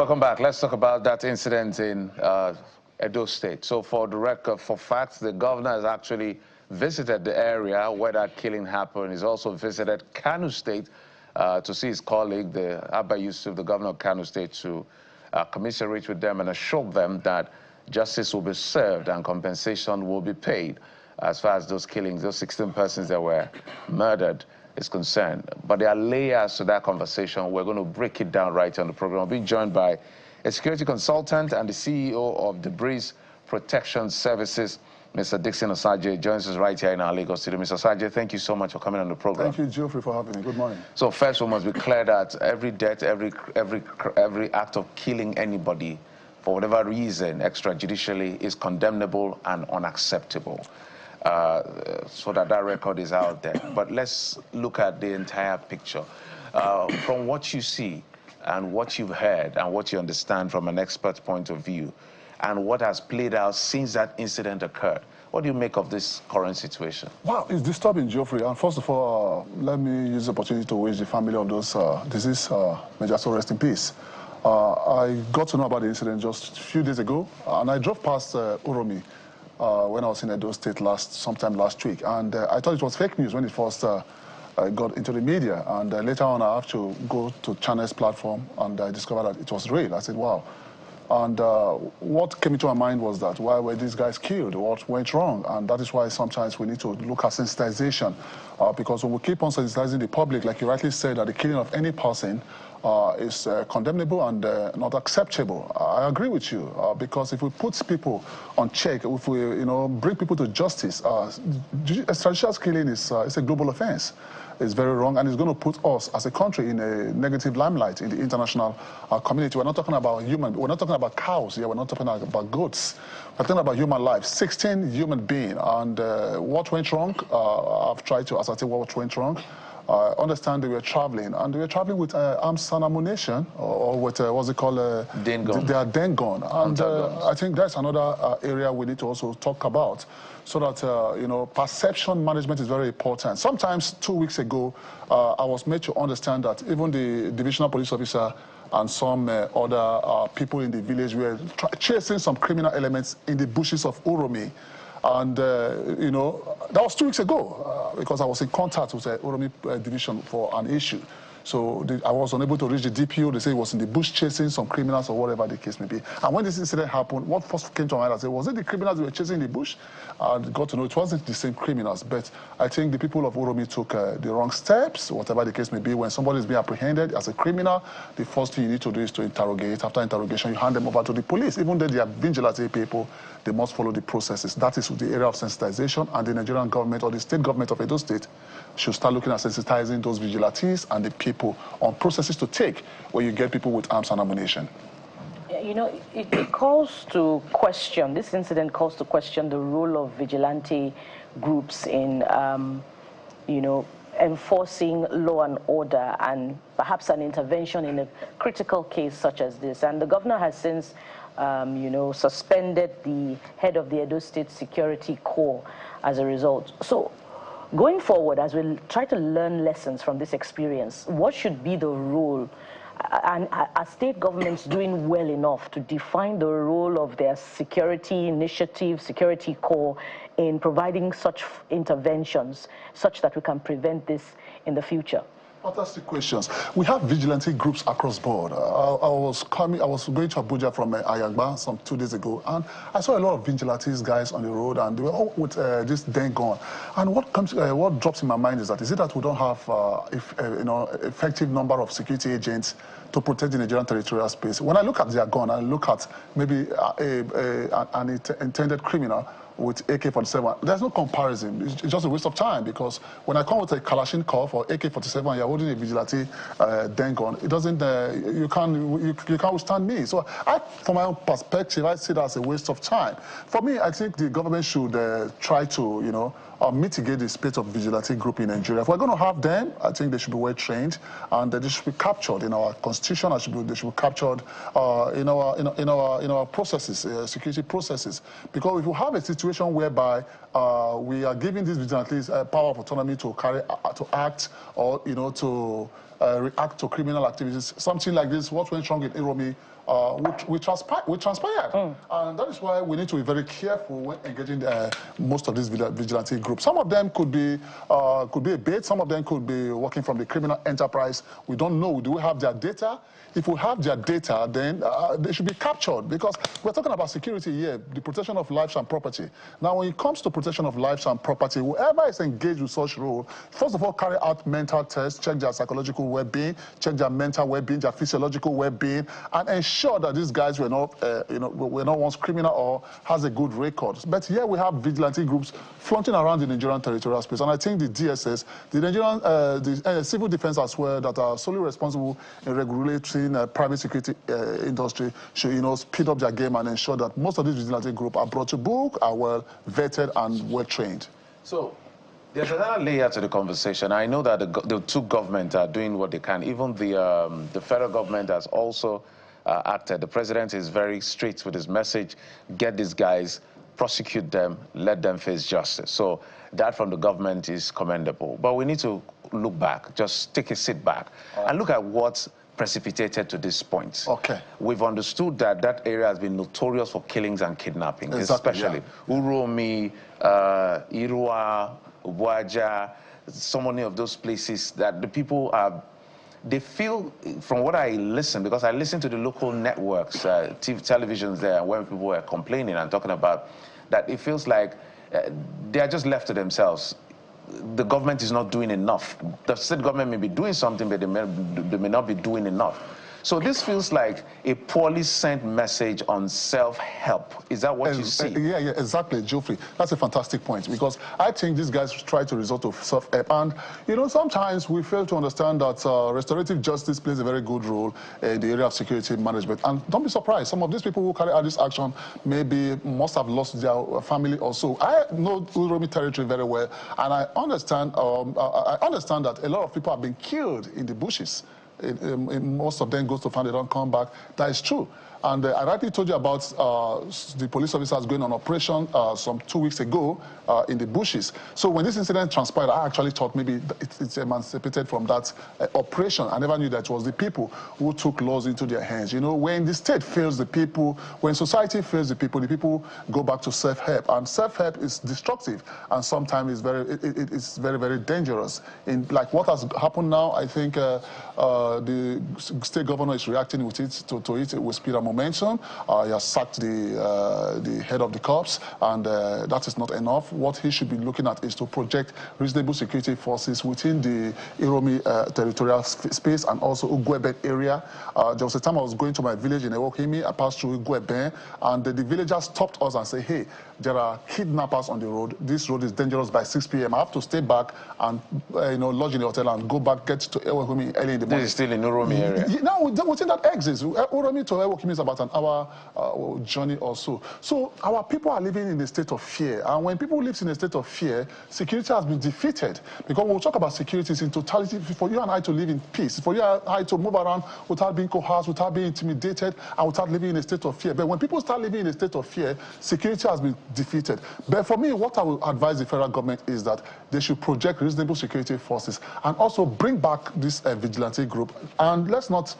Welcome back. Let's talk about that incident in Edo State. So for the record, for facts, the governor has actually visited the area where that killing happened. He's also visited Kano State to see his colleague, the Abba Yusuf, the governor of Kano State, to commiserate with them and assure them that justice will be served and compensation will be paid as far as those killings, those 16 persons that were murdered, is concerned. But there are layers to that conversation. We're going to break it down right on the program. I'll be joined by a security consultant and the CEO of the Breeze Protection Services, Mr. Dixon Osaje, joins us right here in our Lagos studio. Mr. Osaje, thank you so much for coming on the program. Thank you, Geoffrey, for having me. Good morning. So first, we must be clear that every death, every act of killing anybody, for whatever reason, extrajudicially, is condemnable and unacceptable. So that record is out there. But let's look at the entire picture. From what you see and what you've heard and what you understand from an expert point of view and what has played out since that incident occurred, what do you make of this current situation? Wow, it's disturbing, Geoffrey. And first of all, let me use the opportunity to wish the family of those deceased may just rest in peace. I got to know about the incident just a few days ago, and I drove past Uromi when I was in Edo State sometime last week, and I thought it was fake news when it first got into the media, and later on I have to go to Channel's platform, and I discovered that it was real. I said, wow. And what came into my mind was that, why were these guys killed? What went wrong? And that is why sometimes we need to look at sensitization, because when we keep on sensitizing the public, like you rightly said, that the killing of any person is condemnable and not acceptable. I agree with you, because if we put people on check, if we bring people to justice, extrajudicial killing is a global offense. It's very wrong, and it's going to put us as a country in a negative limelight in the international community. We're not talking about we're not talking about cows here, we're not talking about goats. We're talking about human life, 16 human beings. And what went wrong? I've tried to ascertain what went wrong. I understand they were traveling, and they were traveling with arms and ammunition, or with what's it called? Dengon. They are Dengon. And I think that's another area we need to also talk about, so that perception management is very important. Sometimes 2 weeks ago, I was made to understand that even the divisional police officer and some other people in the village were chasing some criminal elements in the bushes of Uromi. And, that was 2 weeks ago, because I was in contact with the Uromi division for an issue. So I was unable to reach the DPO. They say he was in the bush chasing some criminals or whatever the case may be. And when this incident happened, what first came to my mind, I said, was it the criminals that were chasing in the bush? I got to know it wasn't the same criminals. But I think the people of Uromi took the wrong steps, whatever the case may be. When somebody is being apprehended as a criminal, the first thing you need to do is to interrogate. After interrogation, you hand them over to the police. Even though they are vigilante people, they must follow the processes. That is the area of sensitization, and the Nigerian government or the state government of Edo State should start looking at sensitizing those vigilantes and the people on processes to take where you get people with arms and ammunition. It calls to question, this incident calls to question the role of vigilante groups in, enforcing law and order and perhaps an intervention in a critical case such as this. And the governor has since, suspended the head of the Edo State Security Corps as a result. So, going forward, as we try to learn lessons from this experience, what should be the role? And are state governments doing well enough to define the role of their security initiative, security corps, in providing such interventions such that we can prevent this in the future? Fantastic questions. We have vigilante groups across board. I was going to Abuja from Ayagba some 2 days ago, and I saw a lot of vigilantes guys on the road, and they were all with this Dengon. And what drops in my mind is that we don't have effective number of security agents to protect the Nigerian territorial space. When I look at their gun, I look at maybe an intended criminal with AK-47, there's no comparison. It's just a waste of time, because when I come with a Kalashnikov or AK-47, you're holding a vigilante Dengon, it doesn't, you can't withstand me. So from my own perspective, I see that as a waste of time. For me, I think the government should try to, mitigate the spate of vigilante group in Nigeria. If we're going to have them, I think they should be well trained, and they should be captured in our constitution. They should be captured in our processes, security processes. Because if you have a situation whereby we are giving these vigilantes power of autonomy to act, or to react to criminal activities. Something like this, what went wrong in Uromi, we transpired. And that is why we need to be very careful when engaging most of these vigilante groups. Some of them could be a bait, some of them could be working from the criminal enterprise. We don't know. Do we have their data? If we have their data, then they should be captured, because we're talking about security here, the protection of lives and property. Now, when it comes to protection of lives and property, whoever is engaged with such role, first of all, carry out mental tests, check their psychological well-being, check their mental well-being, their physiological well-being, and ensure that these guys were not, were not once criminal or has a good record. But here we have vigilante groups flaunting around the Nigerian territorial space, and I think the DSS, the Nigerian, the civil defense as well, that are solely responsible in regulating private security industry should, speed up their game and ensure that most of these vigilante groups are brought to book, are well vetted and well trained. So there's another layer to the conversation. I know that the two governments are doing what they can. Even the federal government has also acted. The president is very strict with his message: get these guys, prosecute them, let them face justice. So that from the government is commendable. But we need to look back, just take a sit back, and look at what's precipitated to this point. Okay. We've understood that that area has been notorious for killings and kidnapping, especially Uromi, Irua, Ubuaja, so many of those places that the people are, they feel, from what I listen, because I listen to the local networks, televisions there, when people were complaining and talking about that, it feels like they are just left to themselves. The government is not doing enough. The state government may be doing something, but they may not be doing enough. So this feels like a poorly sent message on self-help. Is that what you see? Yeah, exactly, Geoffrey. That's a fantastic point, because I think these guys try to resort to self-help. And, sometimes we fail to understand that restorative justice plays a very good role in the area of security management. And don't be surprised, some of these people who carry out this action maybe must have lost their family or so. I know Uromi territory very well, and I understand that a lot of people have been killed in the bushes. Most of them goes to find they don't come back. That is true. And I rightly told you about the police officers going on operation some 2 weeks ago in the bushes. So when this incident transpired, I actually thought maybe it's emancipated from that operation. I never knew that it was the people who took laws into their hands. When the state fails the people, when society fails the people go back to self-help. And self-help is destructive, and sometimes it's very, very dangerous. Like what has happened now, I think the state governor is reacting with it with speed and momentum. He has sacked the head of the corps, and that is not enough. What he should be looking at is to project reasonable security forces within the Uromi territorial space and also Ugwebe area. There was a time I was going to my village in Ewokimi. I passed through Ugwebe, and the villagers stopped us and said, hey, there are kidnappers on the road. This road is dangerous by 6 p.m. I have to stay back and lodge in the hotel and go back, get to Ewokimi early in the morning. This is still in Uromi area? No, within that exit. Uromi to Ewokimi is about an hour journey or so. So our people are living in a state of fear. And when people live in a state of fear, security has been defeated. Because when we talk about security, it's in totality for you and I to live in peace, for you and I to move around without being coerced, without being intimidated, and without living in a state of fear. But when people start living in a state of fear, security has been defeated. But for me, what I will advise the federal government is that they should project reasonable security forces and also bring back this vigilante group. And let's not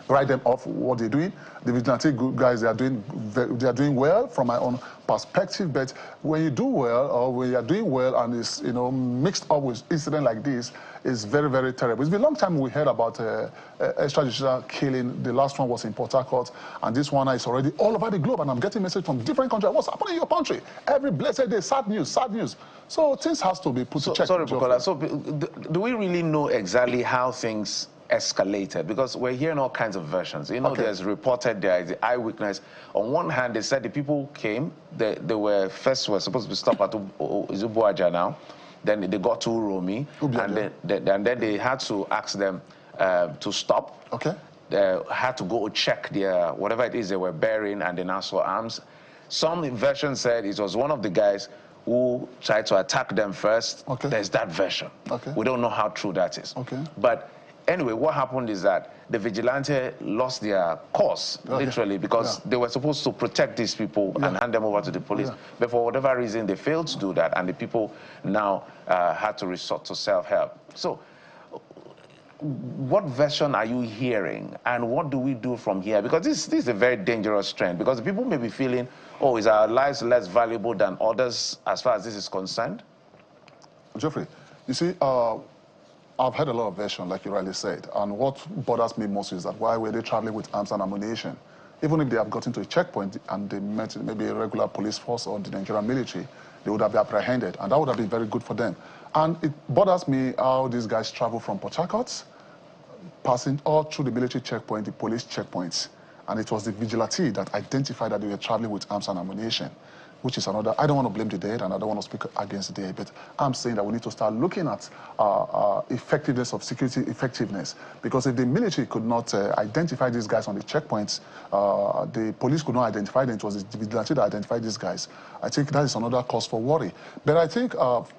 write them off what they're doing. The vigilante guys, they are doing well from my own perspective. But when you do well, or when you are doing well and it's mixed up with incident like this, it's very, very terrible. It's been a long time we heard about extrajudicial killing. The last one was in Port Harcourt, and this one is already all over the globe. And I'm getting messages from different countries. What's happening in your country? Every blessed day, sad news, sad news. So things has to be put to check. Sorry, Bukola. So do we really know exactly how things escalated? Because we're hearing all kinds of versions. There's reported, there is the eyewitness. On one hand, they said the people came, they were supposed to be stopped at Ubuaja now. Then they got to Uromi, and then they had to ask them to stop. Okay. They had to go check their, whatever it is they were bearing, and they now saw arms. Some version said it was one of the guys who tried to attack them first. Okay. There's that version. Okay. We don't know how true that is. Okay. But anyway, what happened is that the vigilante lost their course, literally, because they were supposed to protect these people and hand them over to the police. But for whatever reason, they failed to do that, and the people now had to resort to self-help. So what version are you hearing, and what do we do from here? Because this is a very dangerous trend, because people may be feeling, oh, is our lives less valuable than others as far as this is concerned? Geoffrey, you see, I've heard a lot of versions, like you rightly said, and what bothers me most is that why were they traveling with arms and ammunition? Even if they have gotten to a checkpoint and they met maybe a regular police force or the Nigerian military, they would have been apprehended, and that would have been very good for them. And it bothers me how these guys travel from Port Harcourt, passing all through the military checkpoint, the police checkpoints, and it was the vigilante that identified that they were traveling with arms and ammunition, which is another. I don't want to blame the dead, and I don't want to speak against the dead, but I'm saying that we need to start looking at effectiveness of security effectiveness, because if the military could not identify these guys on the checkpoints, the police could not identify them. It was the vigilante that identified these guys. I think that is another cause for worry. But I think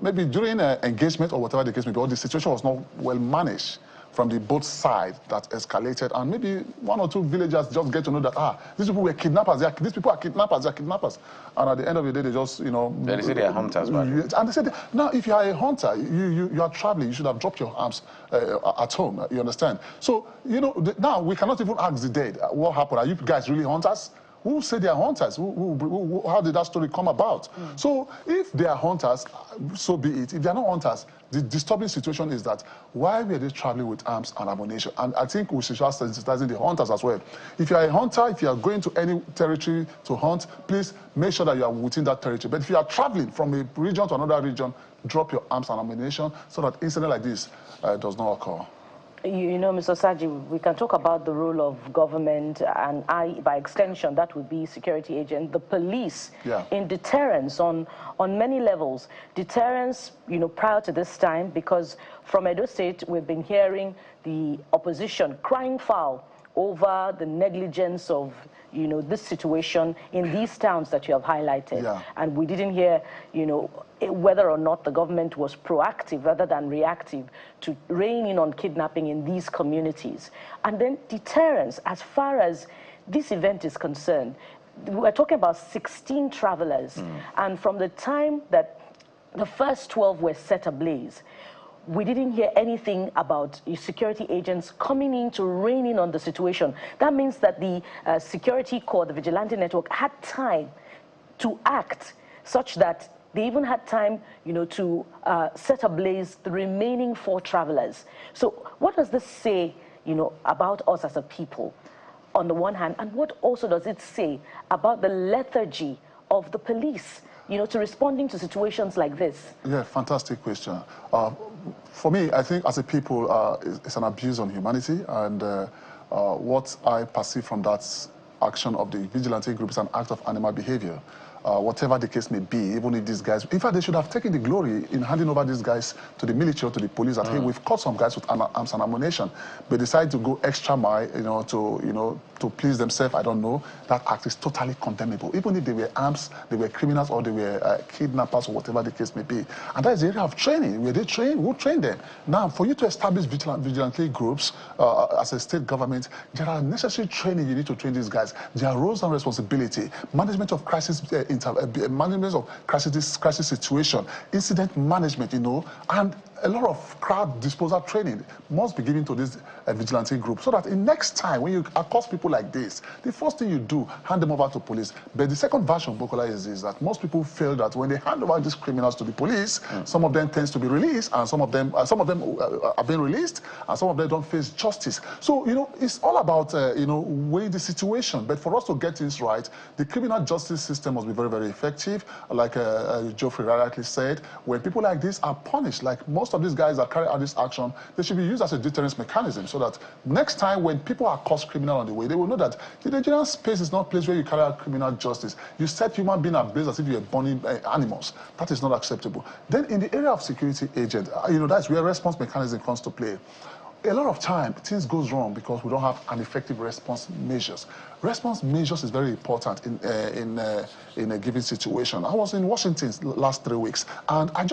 maybe during engagement or whatever the case may be, or the situation was not well managed from the both sides that escalated, and maybe one or two villagers just get to know that, these people were kidnappers, these people are kidnappers, they're kidnappers. And at the end of the day, they just, you know... They say they're hunters, right? And they said, now, if you are a hunter, you are traveling, you should have dropped your arms at home, you understand? So, you know, now we cannot even ask the dead, what happened? Are you guys really hunters? Who say they are hunters? How did that story come about? So if they are hunters, so be it. If they are not hunters, the disturbing situation is that why were they traveling with arms and ammunition? And I think we should start sensitizing the hunters as well. If you are a hunter, if you are going to any territory to hunt, please make sure that you are within that territory. But if you are traveling from a region to another region, drop your arms and ammunition so that incident like this does not occur. You know, Mr. Saji, we can talk about the role of government, and by extension, that would be security agent, the police, in deterrence on many levels. Deterrence, you know, prior to this time, because from Edo State, we've been hearing the opposition crying foul over the negligence of, you know, this situation in these towns that you have highlighted. And we didn't hear, you know, whether or not the government was proactive rather than reactive to rein in on kidnapping in these communities. And then deterrence, as far as this event is concerned, we're talking about 16 travelers. And from the time that the first 12 were set ablaze, we didn't hear anything about security agents coming in to rein in on the situation. That means that the security corps, the Vigilante network, had time to act such that they even had time, you know, to set ablaze the remaining 4 travelers. So what does this say, you know, about us as a people, on the one hand, and what also does it say about the lethargy of the police, you know, to responding to situations like this? Yeah, fantastic question. For me, I think as a people, it's an abuse on humanity, and what I perceive from that action of the vigilante group is an act of animal behavior. Whatever the case may be, even if these guys... In fact, they should have taken the glory in handing over these guys to the military or to the police that, hey, we've caught some guys with arms and ammunition, but decide to go extra mile, to please themselves. I don't know. That act is totally condemnable. Even if they were arms, they were criminals, or they were kidnappers, or whatever the case may be. And that is the area of training. Where they train, who trained them? Now, for you to establish vigilante groups as a state government, there are necessary training you need to train these guys. Their roles and responsibility, management of crisis, management of crisis situation, incident management, you know, and a lot of crowd disposal training must be given to this vigilante group, so that in next time when you accost people like this, the first thing you do, hand them over to police. But the second version of Bokola is that most people feel that when they hand over these criminals to the police, some of them tends to be released, and some of them are being released, and some of them don't face justice. So, you know, it's all about, weighing the situation. But for us to get things right, the criminal justice system must be very, very effective. Like Geoffrey rightly said, when people like this are punished, like most of these guys that carry out this action, they should be used as a deterrence mechanism, so that next time when people are caught criminal on the way, they will know that the Nigerian space is not a place where you carry out criminal justice. You set human beings ablaze as if you were burning animals. That is not acceptable. Then in the area of security agent, that's where response mechanism comes to play. A lot of time, things goes wrong because we don't have an effective response measures. Response measures is very important in a given situation. I was in Washington last 3 weeks, and all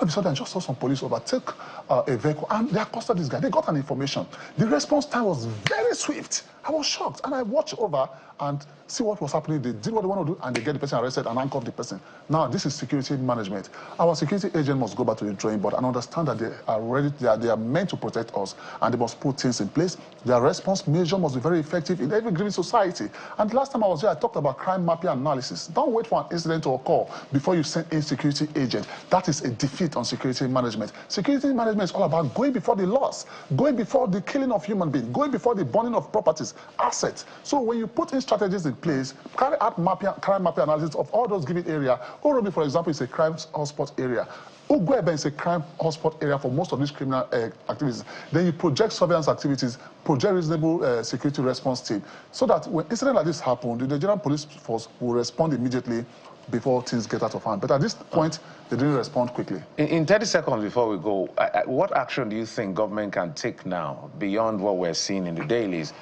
of a sudden, I just saw some police overtake a vehicle, and they accosted this guy. They got an information. The response time was very swift. I was shocked, and I watched over and see what was happening. They did what they want to do, and they get the person arrested and handcuff the person. Now, this is security management. Our security agent must go back to the drawing board and understand that they are ready, they are meant to protect us, and they must put things in place. Their response measure must be very effective in every given society. And last time I was here, I talked about crime mapping analysis. Don't wait for an incident to occur before you send in security agent. That is a defeat on security management. Security management is all about going before the loss, going before the killing of human beings, going before the burning of properties, assets. So when you put in strategies in place, carry out crime mapping analysis of all those given areas. Uromi, for example, is a crime hotspot area. Ugwebe is a crime hotspot area for most of these criminal activities. Then you project surveillance activities, project reasonable security response team, so that when incidents like this happen, the Nigerian police force will respond immediately before things get out of hand. But at this point, they didn't respond quickly. In 30 seconds before we go, what action do you think government can take now, beyond what we're seeing in the dailies,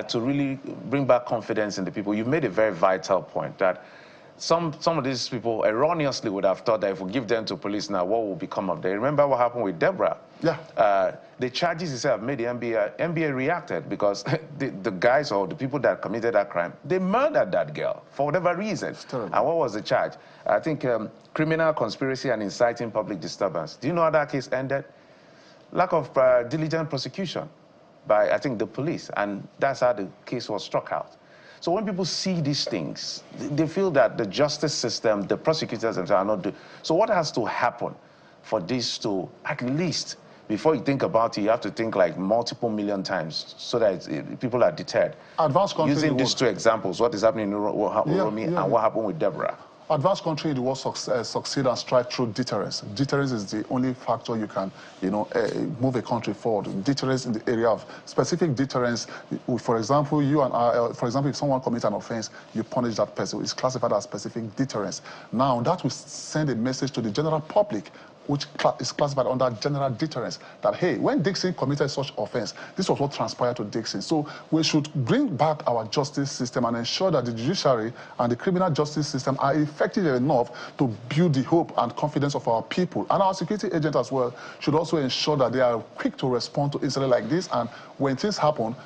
to really bring back confidence in the people? You've made a very vital point that some of these people erroneously would have thought that if we give them to police now, what will become of them? Remember what happened with Deborah? Yeah. The charges itself made the NBA reacted because the guys or the people that committed that crime, they murdered that girl for whatever reason. And what was the charge? I think criminal conspiracy and inciting public disturbance. Do you know how that case ended? Lack of diligent prosecution by, I think, the police. And that's how the case was struck out. So when people see these things, they feel that the justice system, the prosecutors themselves are not doing. So what has to happen for this to, at least, before you think about it, you have to think like multiple million times so that people are deterred? Advanced countries using these two examples, what is happening in Uromi and what happened with Deborah. Advanced country in the world succeed and strive through deterrence. Deterrence is the only factor you can, move a country forward. Deterrence in the area of specific deterrence. For example, you and I, for example, if someone commits an offense, you punish that person. It's classified as specific deterrence. Now, that will send a message to the general public, which is classified under general deterrence, that, hey, when Dixon committed such offense, this was what transpired to Dixon. So we should bring back our justice system and ensure that the judiciary and the criminal justice system are effective enough to build the hope and confidence of our people. And our security agents as well should also ensure that they are quick to respond to incidents like this, and when things happen,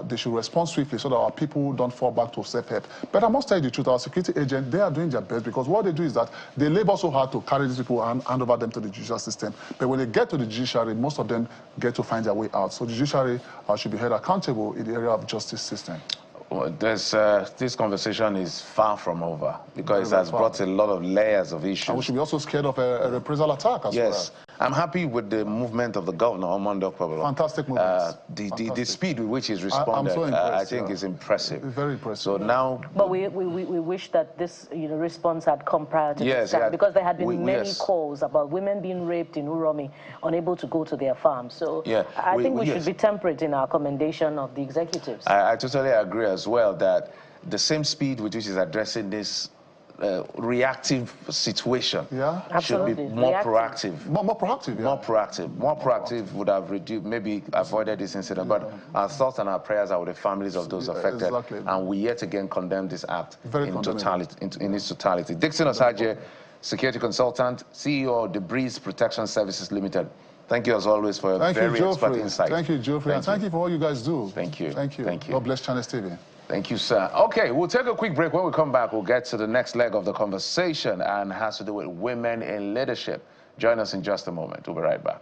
they should respond swiftly so that our people don't fall back to self-help. But I must tell you the truth, our security agents, they are doing their best, because what they do is that they labor so hard to carry these people and hand over them to the judicial system. But when they get to the judiciary, most of them get to find their way out. So the judiciary should be held accountable in the area of justice system. Well, this conversation is far from over, because it has brought a lot of layers of issues. And we should be also scared of a reprisal attack as well. Yes. I'm happy with the movement of the governor, Omondo Kwabalo. Fantastic movement. The speed with which he's responded, I'm so impressed, I think is impressive. Very impressive. So now... But we wish that this response had come prior to this time, because there had been many calls about women being raped in Uromi, unable to go to their farms. So I think we should be temperate in our commendation of the executives. I totally agree as well that the same speed with which he's addressing this reactive situation should be more proactive. More proactive, More proactive. More proactive would have reduced, maybe avoided this incident. But our thoughts and our prayers are with the families of those affected. And we yet again condemn this act in its totality. Dixon Osagie, security consultant, CEO of the Breeze Protection Services Limited. Thank you as always for your very expert insight. Thank you, Geoffrey. And thank you for all you guys do. Thank you. Thank you. Thank you. God bless Channels TV. Thank you, sir. Okay, we'll take a quick break. When we come back, we'll get to the next leg of the conversation, and has to do with women in leadership. Join us in just a moment. We'll be right back.